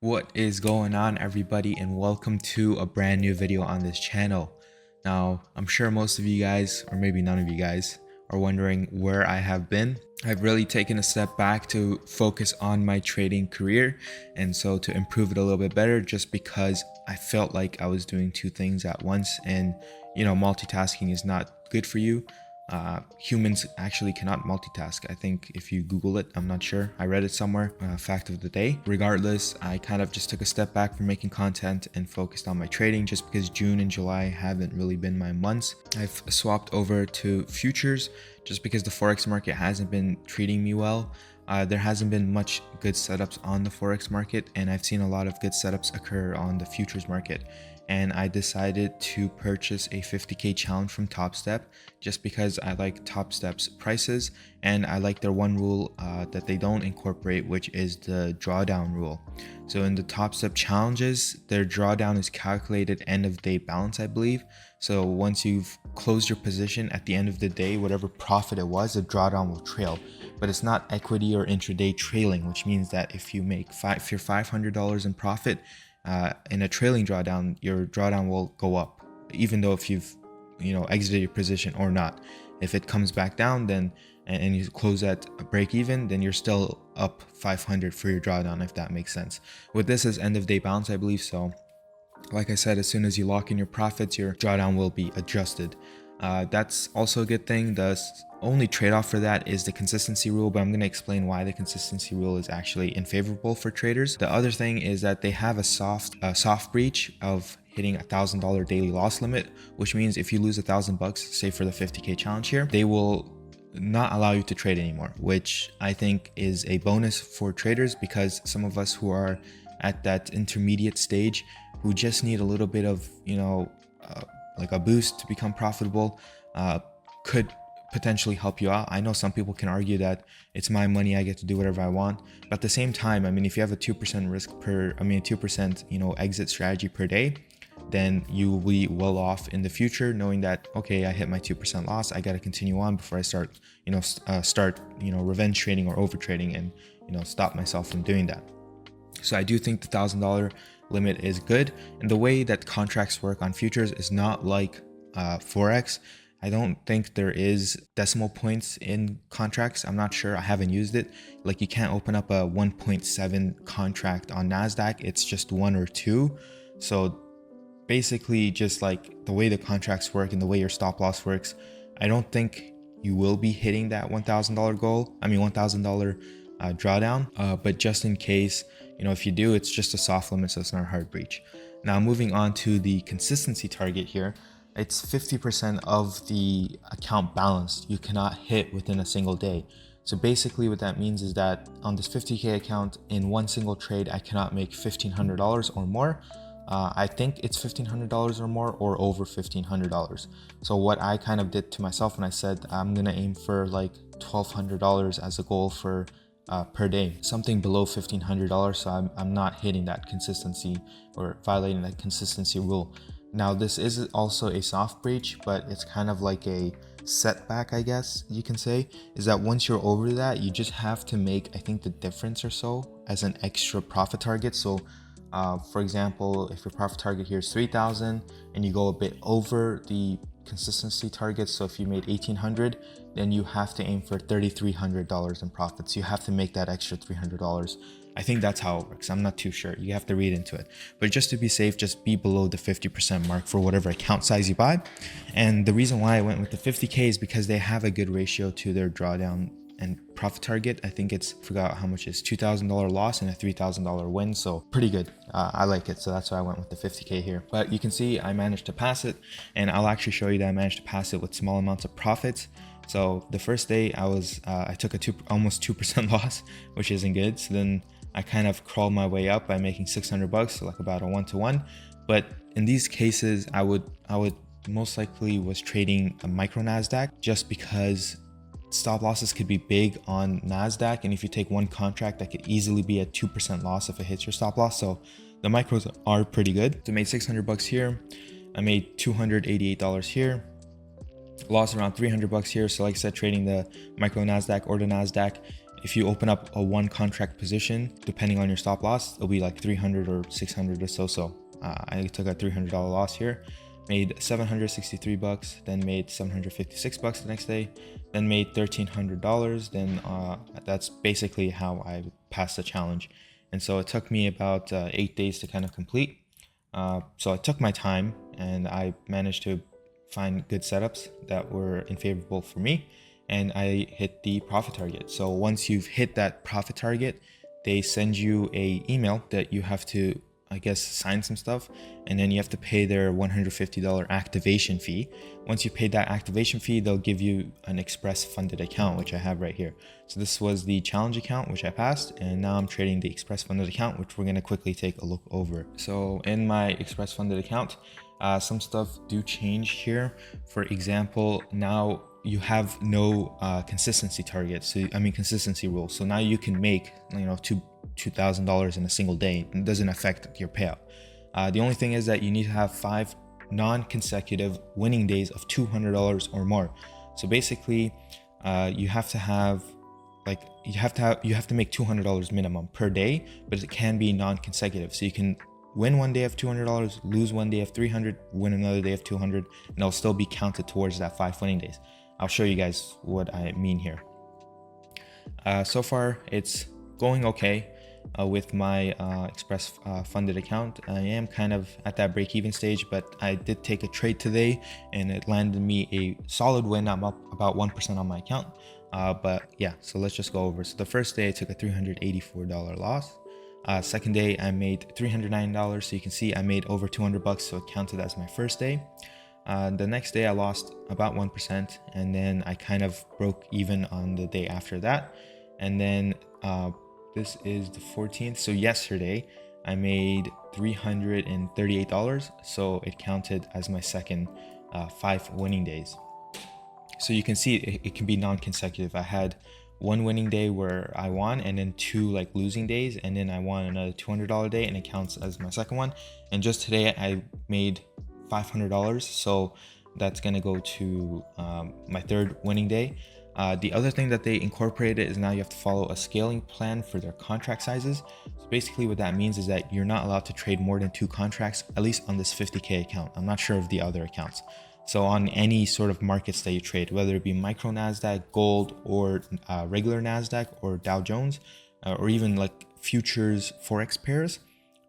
What is going on, everybody, and welcome to a brand new video on this channel. Now, I'm sure most of you guys, or maybe none of you guys, are wondering where I have been. I've really taken a step back to focus on my trading career, and so to improve it a little bit better, just because I felt like I was doing two things at once, and multitasking is not good for you. Humans actually cannot multitask. I think if you Google it, I'm not sure. I read it somewhere. Fact of the day. Regardless, I kind of just took a step back from making content and focused on my trading just because June and July haven't really been my months. I've swapped over to futures just because the Forex market hasn't been treating me well. There hasn't been much good setups on the Forex market, and I've seen a lot of good setups occur on the futures market. And I decided to purchase a 50k challenge from Topstep just because I like Topstep's prices and I like their one rule that they don't incorporate, which is the drawdown rule. So in the Topstep challenges, their drawdown is calculated end of day balance, I believe. So once you've closed your position at the end of the day, whatever profit it was, the drawdown will trail. But it's not equity or intraday trailing, which means that if you're $500 in profit, in a trailing drawdown, your drawdown will go up, even though if you've exited your position or not. If it comes back down, then and you close at a break even, then you're still up 500 for your drawdown, if that makes sense. With this as end of day balance, I believe. So like I said, as soon as you lock in your profits, your drawdown will be adjusted. That's also a good thing. The only trade-off for that is the consistency rule, but I'm going to explain why the consistency rule is actually unfavorable for traders. The other thing is that they have a soft breach of hitting $1,000 daily loss limit, which means if you lose $1,000, say for the 50k challenge here, they will not allow you to trade anymore, which I think is a bonus for traders, because some of us who are at that intermediate stage who just need a little bit of like a boost to become profitable could potentially help you out. I know some people can argue that it's my money, I get to do whatever I want, but at the same time, I mean, if you have a 2% risk per 2% exit strategy per day, then you will be well off in the future, knowing that, okay, I hit my 2% loss, I got to continue on before I start revenge trading or over trading, and stop myself from doing that. So I do think the $1,000 limit is good, and the way that contracts work on futures is not like Forex. I don't think there is decimal points in contracts. I'm not sure, I haven't used it. Like, you can't open up a 1.7 contract on NASDAQ, it's just 1 or 2. So basically, just like the way the contracts work and the way your stop loss works, I don't think you will be hitting that $1,000 goal. $1,000 drawdown, but just in case, if you do, it's just a soft limit, so it's not a hard breach. Now, moving on to the consistency target here, it's 50% of the account balance you cannot hit within a single day. So basically what that means is that on this 50k account, in one single trade, I cannot make $1,500 or more. I think it's $1,500 or more, or over $1,500. So what I kind of did to myself when I said I'm gonna aim for like $1,200 as a goal for per day, something below $1,500, so I'm not hitting that consistency or violating that consistency rule. Now, this is also a soft breach, but it's kind of like a setback, I guess you can say, is that once you're over that, you just have to make, I think, the difference or so as an extra profit target. So for example, if your profit target here is 3,000 and you go a bit over the consistency target, so if you made 1,800, then you have to aim for $3,300 in profits. You have to make that extra $300. I think that's how it works. I'm not too sure. You have to read into it. But just to be safe, just be below the 50% mark for whatever account size you buy. And the reason why I went with the 50k is because they have a good ratio to their drawdown and profit target. I think it's, forgot how much is $2,000 loss and a $3,000 win, so pretty good. I like it, so that's why I went with the 50k here. But you can see I managed to pass it, and I'll actually show you that I managed to pass it with small amounts of profits. So the first day I took a almost 2% loss, which isn't good. So then I kind of crawled my way up by making $600, so like about a 1-to-1. But in these cases, I would most likely was trading a micro NASDAQ, just because stop losses could be big on NASDAQ, and if you take one contract, that could easily be a 2% loss if it hits your stop loss. So the micros are pretty good. So I made $600 here, I made $288 here, lost around $300 here. So like I said, trading the micro NASDAQ or the NASDAQ, if you open up a one contract position, depending on your stop loss, it'll be like 300 or 600 or so. I took a $300 loss here, made 763 bucks, then made 756 bucks the next day, then made $1,300. Then that's basically how I passed the challenge. And so it took me about 8 days to kind of complete. So I took my time and I managed to find good setups that were favorable for me, and I hit the profit target. So once you've hit that profit target, they send you a email that you have to, I guess, sign some stuff, and then you have to pay their $150 activation fee. Once you pay that activation fee, they'll give you an express funded account, which I have right here. So this was the challenge account, which I passed, and now I'm trading the express funded account, which we're going to quickly take a look over. So in my express funded account, some stuff do change here. For example, now you have no consistency target. So I mean consistency rule. So now you can make, you know, $2,000 in a single day. It doesn't affect your payout. The only thing is that you need to have 5 non-consecutive winning days of $200 or more. So basically, you have to have you have to make $200 minimum per day, but it can be non-consecutive. So you can win one day of $200, lose one day of $300, win another day of $200, and it'll still be counted towards that 5 winning days. I'll show you guys what I mean here. So far, it's going okay with my express funded account. I am kind of at that break-even stage, but I did take a trade today and it landed me a solid win. I'm up about 1% on my account. But yeah, so let's just go over. So the first day I took a $384 loss. Second day I made $309. So you can see I made over 200 bucks. So it counted as my first day. The next day I lost about 1%, and then I kind of broke even on the day after that. And then this is the 14th. So yesterday I made $338. So it counted as my second 5 winning days. So you can see it can be non-consecutive. I had one winning day where I won, and then 2 like losing days, and then I won another $200 day, and it counts as my second one. And just today I made $500, so that's gonna go to my 3rd winning day. The other thing that they incorporated is now you have to follow a scaling plan for their contract sizes. So basically what that means is that you're not allowed to trade more than 2 contracts, at least on this 50K account. I'm not sure of the other accounts. So on any sort of markets that you trade, whether it be micro NASDAQ, gold, or regular NASDAQ, or Dow Jones, or even like futures Forex pairs,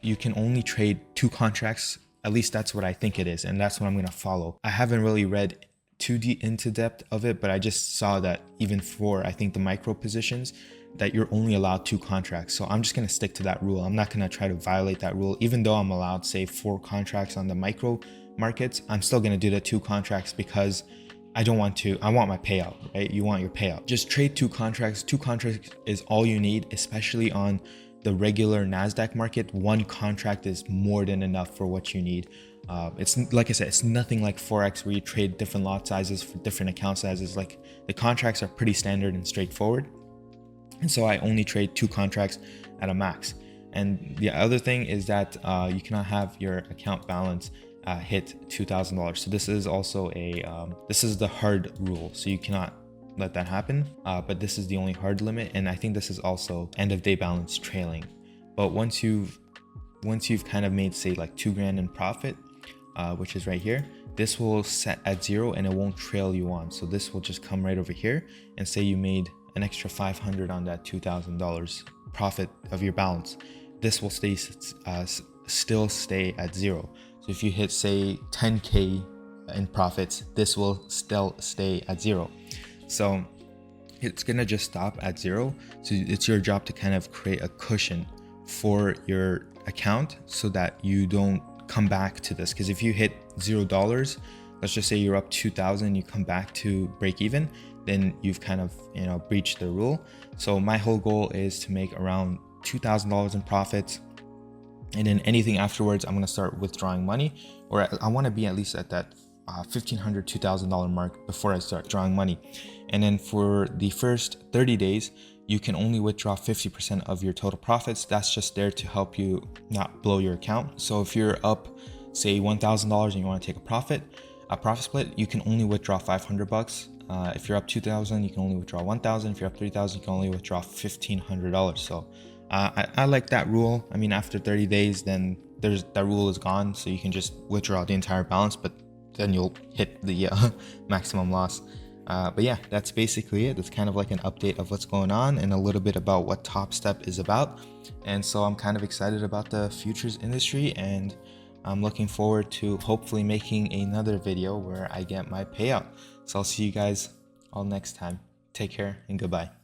you can only trade 2 contracts. At least that's what I think it is, and that's what I'm going to follow. I haven't really read too deep into depth of it, but I just saw that even for, I think, the micro positions, that you're only allowed 2 contracts. So I'm just going to stick to that rule. I'm not going to try to violate that rule. Even though I'm allowed, say, 4 contracts on the micro markets, I'm still going to do the 2 contracts because I want my payout, right? You want your payout. Just trade 2 contracts. 2 contracts is all you need, especially on the regular NASDAQ market. 1 contract is more than enough for what you need. It's like I said, it's nothing like Forex where you trade different lot sizes for different account sizes. Like the contracts are pretty standard and straightforward. And so I only trade 2 contracts at a max. And the other thing is that you cannot have your account balance hit $2,000. So this is also this is the hard rule. So you cannot let that happen. But this is the only hard limit. And I think this is also end of day balance trailing. But once you've kind of made, say, like 2 grand in profit, which is right here, this will set at 0 and it won't trail you on. So this will just come right over here and say you made an extra 500 on that $2,000 profit of your balance. This will still stay at 0. So if you hit, say, 10K in profits, this will still stay at 0. So it's gonna just stop at 0. So it's your job to kind of create a cushion for your account so that you don't come back to this. Because if you hit $0, let's just say you're up 2,000, you come back to break even, then you've kind of, you know, breached the rule. So my whole goal is to make around $2,000 in profits, and then anything afterwards, I'm going to start withdrawing money, or I want to be at least at that $1,500, $2,000 mark before I start drawing money. And then for the first 30 days, you can only withdraw 50% of your total profits. That's just there to help you not blow your account. So if you're up, say, $1,000 and you want to take a profit split, you can only withdraw 500 bucks. If you're up 2,000, you can only withdraw 1,000. If you're up 3,000, you can only withdraw $1,500. So I like that rule. I mean, after 30 days, then that rule is gone, so you can just withdraw the entire balance, but then you'll hit the maximum loss. But yeah, that's basically it. It's kind of like an update of what's going on and a little bit about what Topstep is about. And so I'm kind of excited about the futures industry, and I'm looking forward to hopefully making another video where I get my payout. So I'll see you guys all next time. Take care and goodbye.